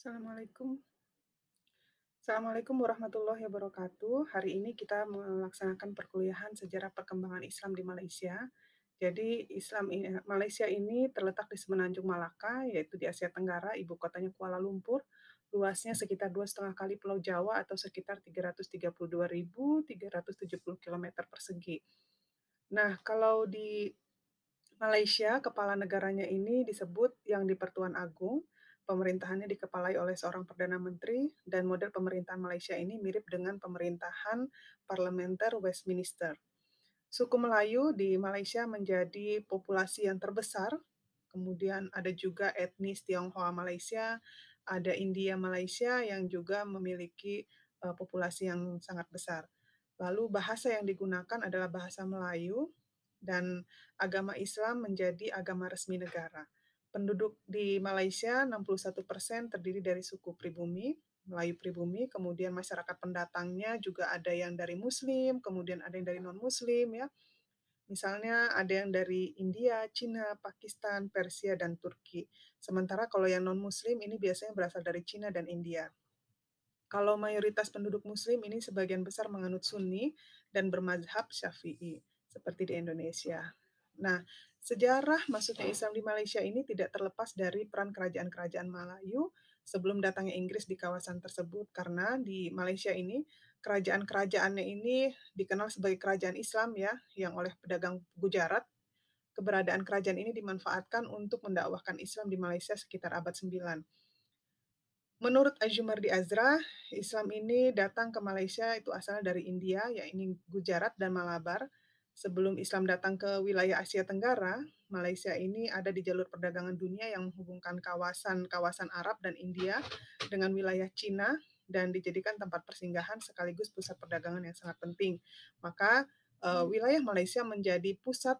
Assalamualaikum. Assalamualaikum warahmatullahi wabarakatuh. Hari ini kita melaksanakan perkuliahan sejarah perkembangan Islam di Malaysia. Jadi Malaysia ini terletak di Semenanjung Malaka, yaitu di Asia Tenggara, ibu kotanya Kuala Lumpur. Luasnya sekitar 2,5 kali Pulau Jawa atau sekitar 332.370 km persegi. Nah, kalau di Malaysia, kepala negaranya ini disebut Yang di-Pertuan Agong. Pemerintahannya dikepalai oleh seorang Perdana Menteri dan model pemerintahan Malaysia ini mirip dengan pemerintahan parlementer Westminster. Suku Melayu di Malaysia menjadi populasi yang terbesar. Kemudian ada juga etnis Tionghoa Malaysia, ada India Malaysia yang juga memiliki populasi yang sangat besar. Lalu bahasa yang digunakan adalah bahasa Melayu dan agama Islam menjadi agama resmi negara. Penduduk di Malaysia 61% terdiri dari suku pribumi, Melayu pribumi, kemudian masyarakat pendatangnya juga ada yang dari Muslim, kemudian ada yang dari non-Muslim ya. Misalnya ada yang dari India, Cina, Pakistan, Persia, dan Turki. Sementara kalau yang non-Muslim ini biasanya berasal dari Cina dan India. Kalau mayoritas penduduk Muslim ini sebagian besar menganut Sunni dan bermazhab Syafi'i, seperti di Indonesia. Nah, sejarah masuknya Islam di Malaysia ini tidak terlepas dari peran kerajaan-kerajaan Melayu sebelum datangnya Inggris di kawasan tersebut, karena di Malaysia ini kerajaan-kerajaannya ini dikenal sebagai kerajaan Islam ya, yang oleh pedagang Gujarat. Keberadaan kerajaan ini dimanfaatkan untuk mendakwahkan Islam di Malaysia sekitar abad 9. Menurut Azumardi Azra, Islam ini datang ke Malaysia itu asalnya dari India, yaitu Gujarat dan Malabar. Sebelum Islam datang ke wilayah Asia Tenggara, Malaysia ini ada di jalur perdagangan dunia yang menghubungkan kawasan Arab dan India dengan wilayah Cina dan dijadikan tempat persinggahan sekaligus pusat perdagangan yang sangat penting. Maka wilayah Malaysia menjadi pusat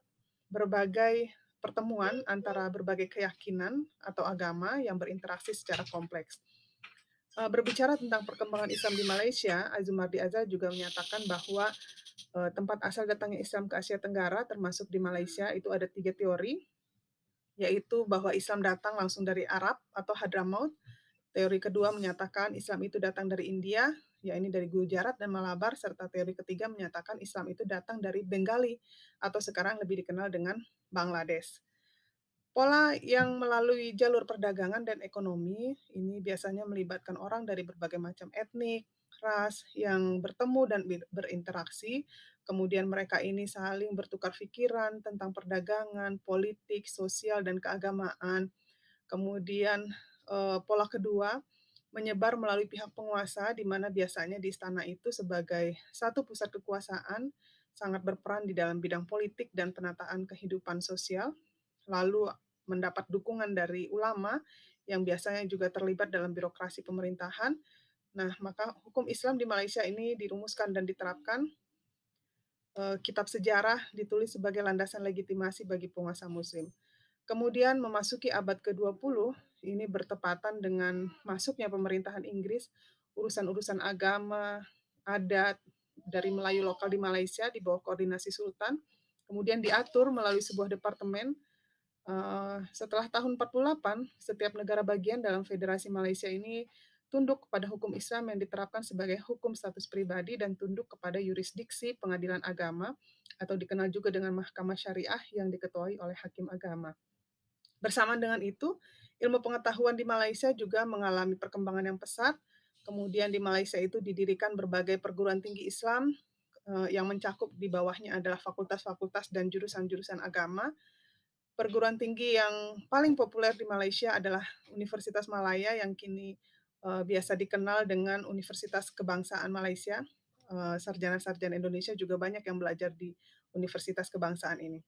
berbagai pertemuan antara berbagai keyakinan atau agama yang berinteraksi secara kompleks. Berbicara tentang perkembangan Islam di Malaysia, Azumardi Azra juga menyatakan bahwa tempat asal datangnya Islam ke Asia Tenggara termasuk di Malaysia itu ada 3 teori, yaitu bahwa Islam datang langsung dari Arab atau Hadramaut. Teori kedua menyatakan Islam itu datang dari India, yaitu dari Gujarat dan Malabar, serta teori ketiga menyatakan Islam itu datang dari Bengali atau sekarang lebih dikenal dengan Bangladesh. Pola yang melalui jalur perdagangan dan ekonomi ini biasanya melibatkan orang dari berbagai macam etnik, ras yang bertemu dan berinteraksi. Kemudian mereka ini saling bertukar pikiran tentang perdagangan, politik, sosial, dan keagamaan. Kemudian pola kedua menyebar melalui pihak penguasa, di mana biasanya di istana itu sebagai satu pusat kekuasaan sangat berperan di dalam bidang politik dan penataan kehidupan sosial. Lalu mendapat dukungan dari ulama yang biasanya juga terlibat dalam birokrasi pemerintahan. Nah, maka hukum Islam di Malaysia ini dirumuskan dan diterapkan. Kitab sejarah ditulis sebagai landasan legitimasi bagi penguasa Muslim. Kemudian memasuki abad ke-20, ini bertepatan dengan masuknya pemerintahan Inggris, urusan-urusan agama, adat dari Melayu lokal di Malaysia di bawah koordinasi Sultan, kemudian diatur melalui sebuah departemen. Setelah tahun 48, setiap negara bagian dalam Federasi Malaysia ini tunduk kepada hukum Islam yang diterapkan sebagai hukum status pribadi dan tunduk kepada yurisdiksi pengadilan agama atau dikenal juga dengan mahkamah syariah yang diketuai oleh hakim agama. Bersamaan dengan itu, ilmu pengetahuan di Malaysia juga mengalami perkembangan yang pesat. Kemudian di Malaysia itu didirikan berbagai perguruan tinggi Islam yang mencakup di bawahnya adalah fakultas-fakultas dan jurusan-jurusan agama. Perguruan tinggi yang paling populer di Malaysia adalah Universitas Malaya yang kini biasa dikenal dengan Universitas Kebangsaan Malaysia. Sarjana-sarjana Indonesia juga banyak yang belajar di Universitas Kebangsaan ini.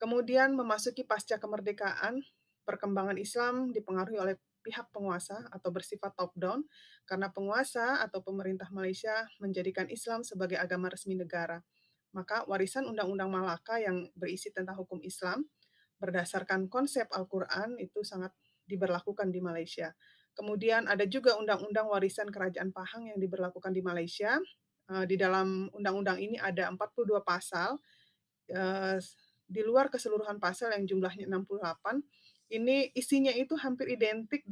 Kemudian memasuki pasca kemerdekaan, perkembangan Islam dipengaruhi oleh pihak penguasa atau bersifat top-down, karena penguasa atau pemerintah Malaysia menjadikan Islam sebagai agama resmi negara. Maka warisan Undang-Undang Malaka yang berisi tentang hukum Islam berdasarkan konsep Al-Quran itu sangat diberlakukan di Malaysia. Kemudian ada juga Undang-Undang Warisan Kerajaan Pahang yang diberlakukan di Malaysia. Di dalam undang-undang ini ada 42 pasal. Di luar keseluruhan pasal yang jumlahnya 68, ini isinya itu hampir identik